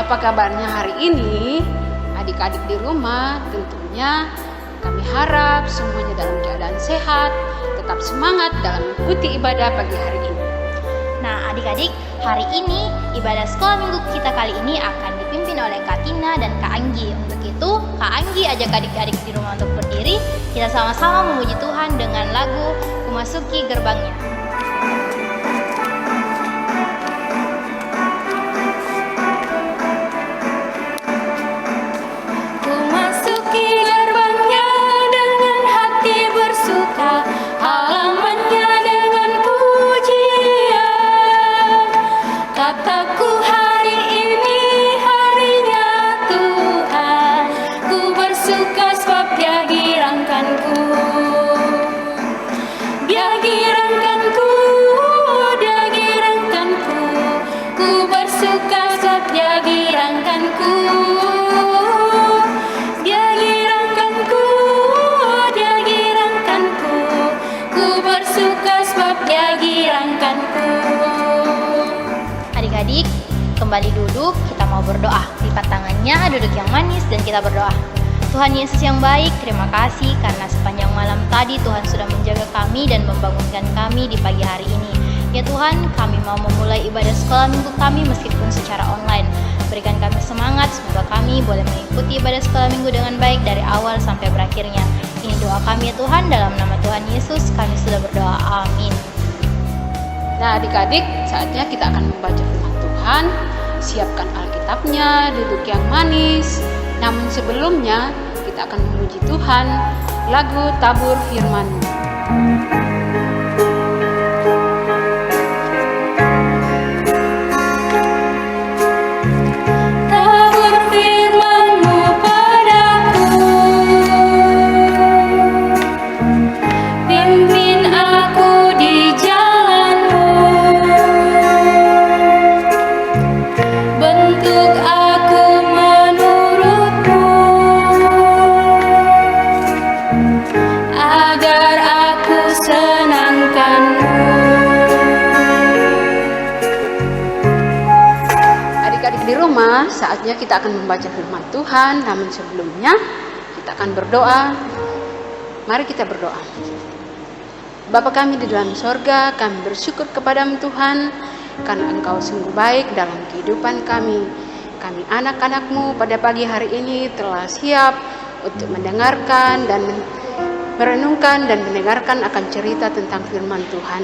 Apa kabarnya hari ini? Adik-adik di rumah, tentunya kami harap semuanya dalam keadaan sehat, tetap semangat dalam mengikuti ibadah pagi hari ini. Nah adik-adik, hari ini ibadah sekolah minggu kita kali ini akan dipimpin oleh Kak Tina dan Kak Anggi. Untuk itu, Kak Anggi ajak adik-adik di rumah untuk berdiri. Kita sama-sama memuji Tuhan dengan lagu Memasuki Gerbangnya. Adik-adik, kembali duduk, kita mau berdoa. Lipat tangannya, duduk yang manis, dan kita berdoa. Tuhan Yesus yang baik, terima kasih karena sepanjang malam tadi Tuhan sudah menjaga kami dan membangunkan kami di pagi hari ini. Ya Tuhan, kami mau memulai ibadah sekolah minggu kami meskipun secara online. Berikan kami semangat, semoga kami boleh mengikuti ibadah sekolah minggu dengan baik dari awal sampai berakhirnya. Ini doa kami ya Tuhan, dalam nama Tuhan Yesus kami sudah berdoa, amin. Nah adik-adik, saatnya kita akan membaca firman Tuhan. Siapkan Alkitabnya, duduk yang manis. Namun sebelumnya, kita akan memuji Tuhan. Lagu Tabur Firman-Mu. Saatnya kita akan membaca firman Tuhan. Namun sebelumnya kita akan berdoa. Mari kita berdoa. Bapa kami di dalam sorga, kami bersyukur kepadamu Tuhan, karena Engkau sungguh baik dalam kehidupan kami. Kami anak-anak-Mu pada pagi hari ini telah siap untuk mendengarkan dan merenungkan dan mendengarkan akan cerita tentang firman Tuhan.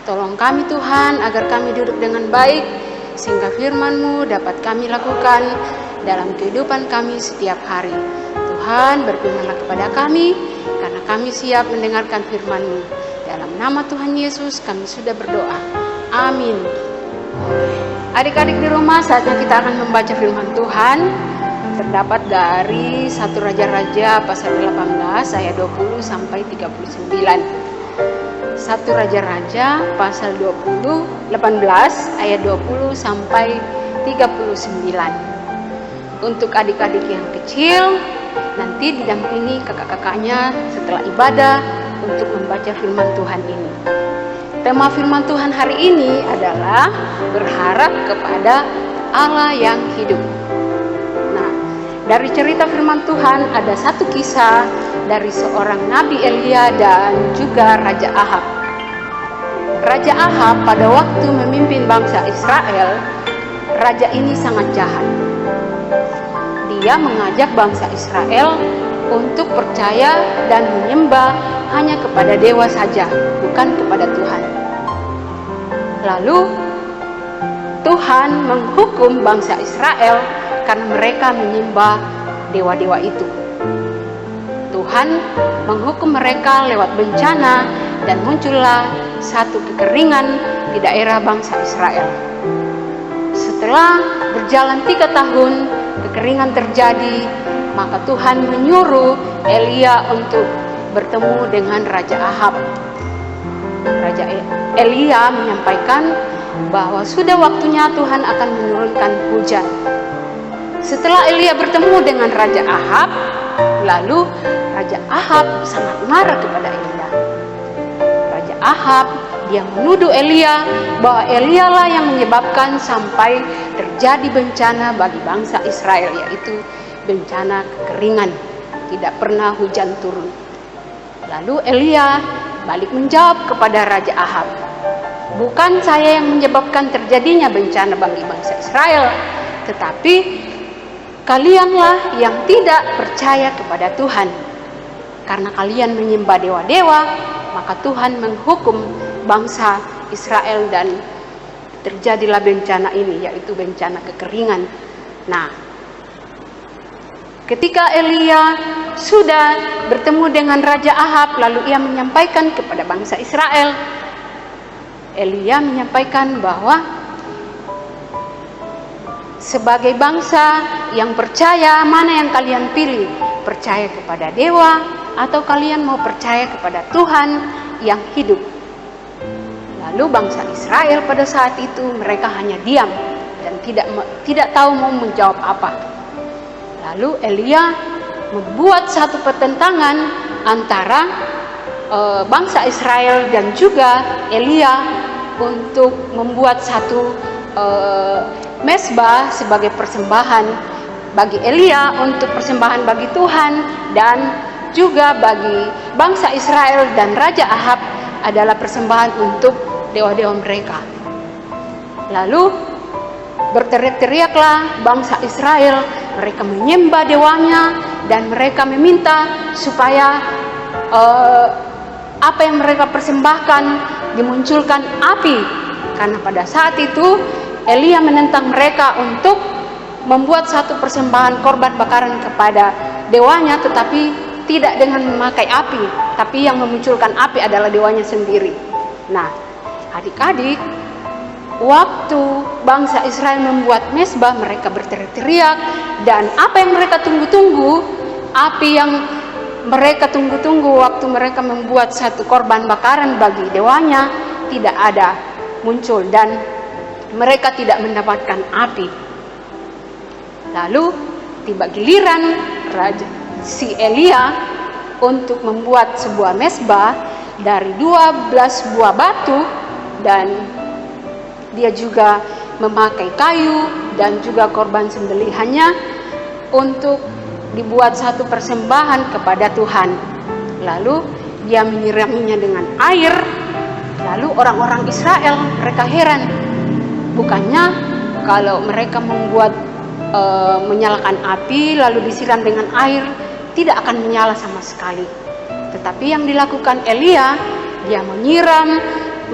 Tolong kami Tuhan agar kami duduk dengan baik, sehingga firman-Mu dapat kami lakukan dalam kehidupan kami setiap hari. Tuhan, berfirmanlah kepada kami, karena kami siap mendengarkan firman-Mu. Dalam nama Tuhan Yesus kami sudah berdoa. Amin. Adik-adik di rumah, saatnya kita akan membaca firman Tuhan. Terdapat dari 1 Raja-Raja pasal 18 ayat 20 sampai 39. 1 Raja-Raja pasal 18 ayat 20 sampai 39. Untuk adik-adik yang kecil, nanti didampingi kakak-kakaknya setelah ibadah untuk membaca firman Tuhan ini. Tema firman Tuhan hari ini adalah berharap kepada Allah yang hidup. Nah, dari cerita firman Tuhan ada satu kisah dari seorang Nabi Elia dan juga Raja Ahab. Raja Ahab pada waktu memimpin bangsa Israel, raja ini sangat jahat. Dia mengajak bangsa Israel untuk percaya dan menyembah hanya kepada dewa saja, bukan kepada Tuhan. Lalu Tuhan menghukum bangsa Israel karena mereka menyembah dewa-dewa itu. Tuhan menghukum mereka lewat bencana dan muncullah satu kekeringan di daerah bangsa Israel. Setelah berjalan 3 tahun kekeringan terjadi, maka Tuhan menyuruh Elia untuk bertemu dengan Raja Ahab. Raja Elia menyampaikan bahwa sudah waktunya Tuhan akan menurunkan hujan. Setelah Elia bertemu dengan Raja Ahab, lalu Raja Ahab sangat marah kepada Elia. Raja Ahab Dia menuduh Elia bahwa Elia lah yang menyebabkan sampai terjadi bencana bagi bangsa Israel, yaitu bencana kekeringan, tidak pernah hujan turun. Lalu Elia balik menjawab kepada Raja Ahab, bukan saya yang menyebabkan terjadinya bencana bagi bangsa Israel, tetapi kalianlah yang tidak percaya kepada Tuhan. Karena kalian menyembah dewa-dewa, maka Tuhan menghukum bangsa Israel dan terjadilah bencana ini, yaitu bencana kekeringan. Nah, ketika Elia sudah bertemu dengan Raja Ahab, lalu ia menyampaikan kepada bangsa Israel, Elia menyampaikan bahwa sebagai bangsa yang percaya, mana yang kalian pilih? Percaya kepada dewa atau kalian mau percaya kepada Tuhan yang hidup? Lalu bangsa Israel pada saat itu mereka hanya diam dan tidak tahu mau menjawab apa. Lalu Elia membuat satu pertentangan antara bangsa Israel dan juga Elia untuk membuat satu mezbah sebagai persembahan bagi Elia, untuk persembahan bagi Tuhan, dan juga bagi bangsa Israel dan Raja Ahab adalah persembahan untuk dewa-dewa mereka. Lalu berteriak-teriaklah bangsa Israel, mereka menyembah dewanya dan mereka meminta supaya apa yang mereka persembahkan dimunculkan api, karena pada saat itu Elia menentang mereka untuk membuat satu persembahan korban bakaran kepada dewanya, tetapi tidak dengan memakai api, tapi yang memunculkan api adalah dewanya sendiri. Nah, adik-adik, waktu bangsa Israel membuat mezbah, mereka berteriak-teriak, dan apa yang mereka tunggu-tunggu, api yang mereka tunggu-tunggu waktu mereka membuat satu korban bakaran bagi dewanya, tidak ada muncul dan mereka tidak mendapatkan api. Lalu tiba giliran si Elia untuk membuat sebuah mezbah dari 12 buah batu, dan dia juga memakai kayu dan juga korban sembelihannya untuk dibuat satu persembahan kepada Tuhan. Lalu dia menyiraminya dengan air. Lalu orang-orang Israel mereka heran, bukannya kalau mereka membuat menyalakan api lalu disiram dengan air tidak akan menyala sama sekali. Tetapi yang dilakukan Elia, dia menyiram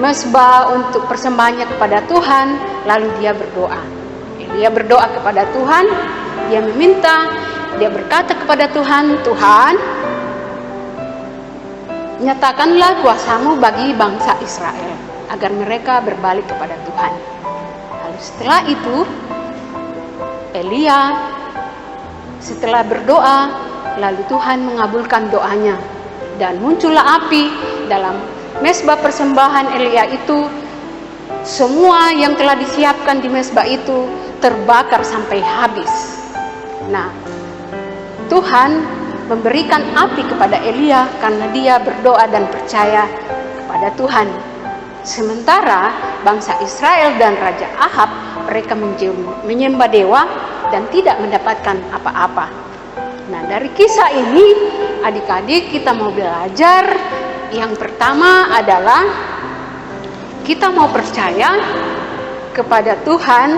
mezbah untuk persembahannya kepada Tuhan, lalu dia berdoa. Elia berdoa kepada Tuhan, dia meminta, dia berkata kepada Tuhan, Tuhan, nyatakanlah kuasamu bagi bangsa Israel agar mereka berbalik kepada Tuhan. Lalu setelah itu Elia setelah berdoa, lalu Tuhan mengabulkan doanya dan muncullah api dalam mezbah persembahan Elia itu. Semua yang telah disiapkan di mezbah itu terbakar sampai habis. Nah, Tuhan memberikan api kepada Elia karena dia berdoa dan percaya kepada Tuhan. Sementara bangsa Israel dan Raja Ahab, mereka menyembah dewa dan tidak mendapatkan apa-apa. Nah, dari kisah ini adik-adik kita mau belajar. Yang pertama adalah kita mau percaya kepada Tuhan,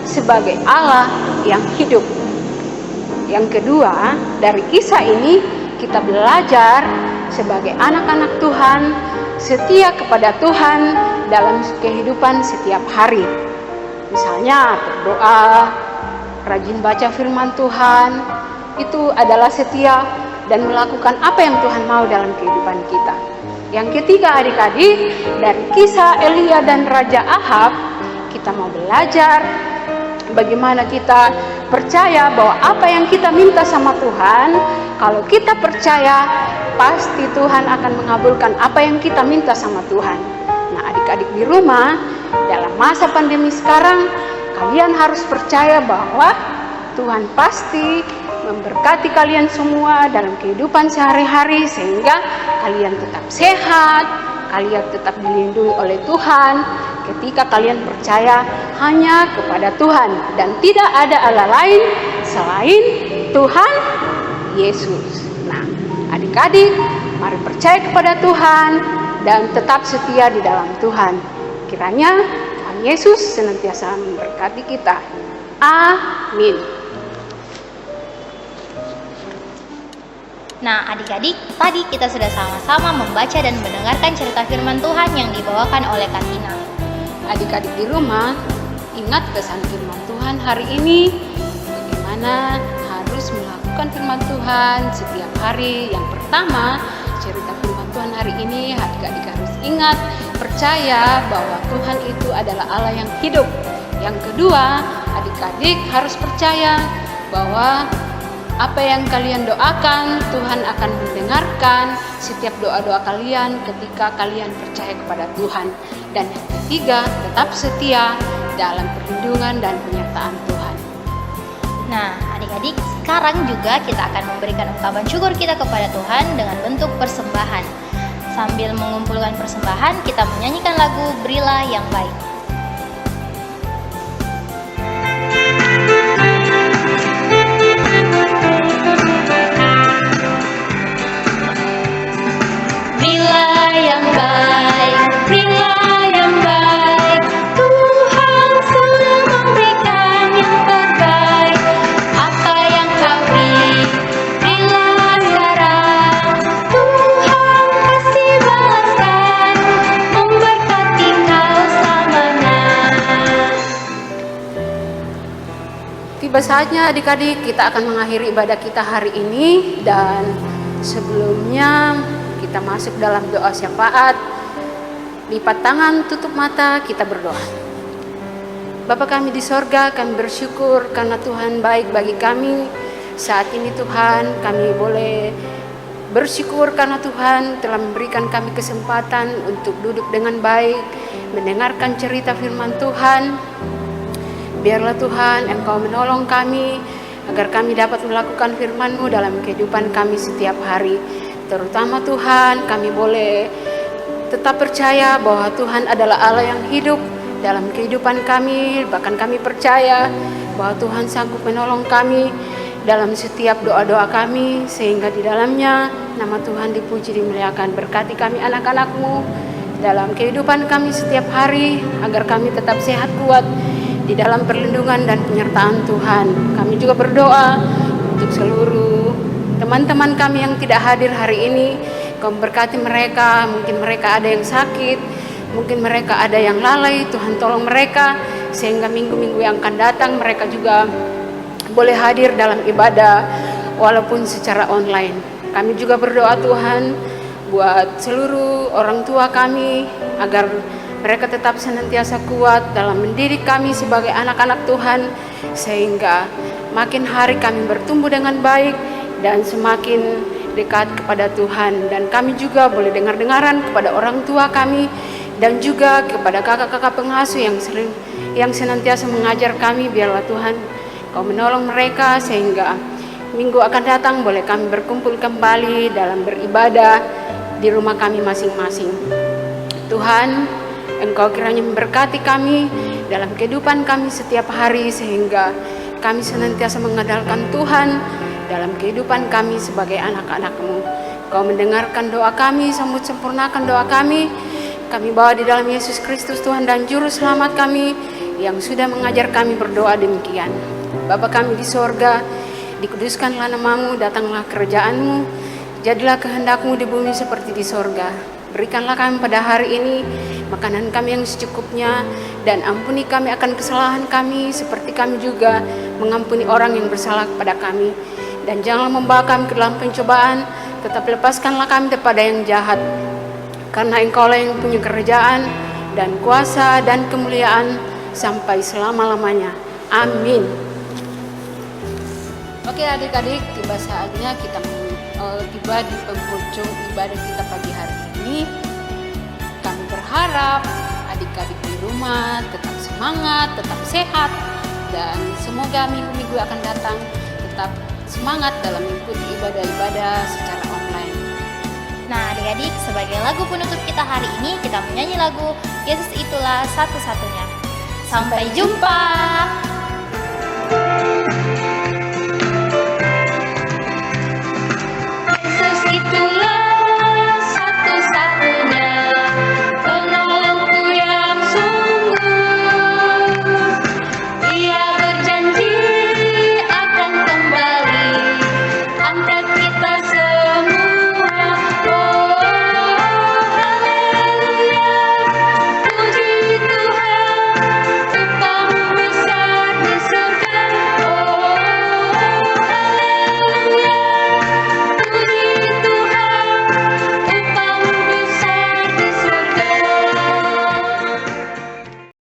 sebagai Allah yang hidup. Yang kedua, dari kisah ini kita belajar sebagai anak-anak Tuhan setia kepada Tuhan dalam kehidupan setiap hari. Misalnya berdoa, rajin baca firman Tuhan, itu adalah setia dan melakukan apa yang Tuhan mau dalam kehidupan kita. Yang ketiga adik-adik, dari kisah Elia dan Raja Ahab, kita mau belajar bagaimana kita percaya bahwa apa yang kita minta sama Tuhan, kalau kita percaya, pasti Tuhan akan mengabulkan apa yang kita minta sama Tuhan. Nah, adik-adik di rumah, dalam masa pandemi sekarang, kalian harus percaya bahwa Tuhan pasti memberkati kalian semua dalam kehidupan sehari-hari, sehingga kalian tetap sehat, kalian tetap dilindungi oleh Tuhan ketika kalian percaya hanya kepada Tuhan dan tidak ada Allah lain selain Tuhan Yesus. Nah, adik-adik, mari percaya kepada Tuhan dan tetap setia di dalam Tuhan. Kiranya Tuhan Yesus senantiasa memberkati kita. Amin. Nah, adik-adik, tadi kita sudah sama-sama membaca dan mendengarkan cerita firman Tuhan yang dibawakan oleh Kak Tina. Adik-adik di rumah, ingat pesan firman Tuhan hari ini, bagaimana harus melakukan firman Tuhan setiap hari. Yang pertama, cerita firman Tuhan hari ini, adik-adik harus ingat, percaya bahwa Tuhan itu adalah Allah yang hidup. Yang kedua, adik-adik harus percaya bahwa apa yang kalian doakan, Tuhan akan mendengarkan setiap doa-doa kalian ketika kalian percaya kepada Tuhan. Dan yang ketiga, tetap setia dalam perlindungan dan penyertaan Tuhan. Nah, adik-adik, sekarang juga kita akan memberikan ungkapan syukur kita kepada Tuhan dengan bentuk persembahan. Sambil mengumpulkan persembahan, kita menyanyikan lagu Berilah yang Baik. Tiba saatnya adik-adik kita akan mengakhiri ibadah kita hari ini, dan sebelumnya kita masuk dalam doa syafaat. Lipat tangan, tutup mata, kita berdoa. Bapa kami di sorga, kami bersyukur karena Tuhan baik bagi kami. Saat ini Tuhan, kami boleh bersyukur karena Tuhan telah memberikan kami kesempatan untuk duduk dengan baik, mendengarkan cerita firman Tuhan. Biarlah Tuhan Engkau menolong kami agar kami dapat melakukan firman-Mu dalam kehidupan kami setiap hari. Terutama Tuhan, kami boleh tetap percaya bahwa Tuhan adalah Allah yang hidup dalam kehidupan kami. Bahkan kami percaya bahwa Tuhan sanggup menolong kami dalam setiap doa-doa kami, sehingga di dalamnya nama Tuhan dipuji, dimuliakan. Berkati kami anak-anak-Mu dalam kehidupan kami setiap hari, agar kami tetap sehat, kuat di dalam perlindungan dan penyertaan Tuhan. Kami juga berdoa untuk seluruh teman-teman kami yang tidak hadir hari ini. Kau berkati mereka, mungkin mereka ada yang sakit, mungkin mereka ada yang lalai. Tuhan tolong mereka, sehingga minggu-minggu yang akan datang mereka juga boleh hadir dalam ibadah walaupun secara online. Kami juga berdoa Tuhan buat seluruh orang tua kami, agar mereka tetap senantiasa kuat dalam mendidik kami sebagai anak-anak Tuhan, sehingga makin hari kami bertumbuh dengan baik dan semakin dekat kepada Tuhan. Dan kami juga boleh dengar-dengaran kepada orang tua kami dan juga kepada kakak-kakak pengasuh yang senantiasa mengajar kami. Biarlah Tuhan Kau menolong mereka, sehingga minggu akan datang boleh kami berkumpul kembali dalam beribadah di rumah kami masing-masing. Tuhan, Engkau kiranya memberkati kami dalam kehidupan kami setiap hari, sehingga kami senantiasa mengandalkan Tuhan dalam kehidupan kami sebagai anak-anak-Mu. Kau mendengarkan doa kami, sambut sempurnakan doa kami. Kami bawa di dalam Yesus Kristus Tuhan dan Juru Selamat kami, yang sudah mengajar kami berdoa demikian. Bapa kami di sorga, dikuduskanlah nama-Mu, datanglah kerajaan-Mu, jadilah kehendak-Mu di bumi seperti di sorga. Berikanlah kami pada hari ini makanan kami yang secukupnya, dan ampuni kami akan kesalahan kami, seperti kami juga mengampuni orang yang bersalah kepada kami. Dan janganlah membawa kami ke dalam pencobaan, tetapi lepaskanlah kami daripada yang jahat. Karena Engkaulah yang punya kerajaan dan kuasa dan kemuliaan sampai selama-lamanya. Amin. Oke adik-adik, tiba saatnya kita tiba di penghujung ibadah kita pagi hari ini. Kami berharap adik-adik di rumah tetap semangat, tetap sehat, dan semoga minggu-minggu akan datang tetap semangat dalam mengikuti ibadah-ibadah secara online. Nah, adik-adik, sebagai lagu penutup kita hari ini, kita menyanyi lagu Yesus Itulah Satu-Satunya. Sampai jumpa.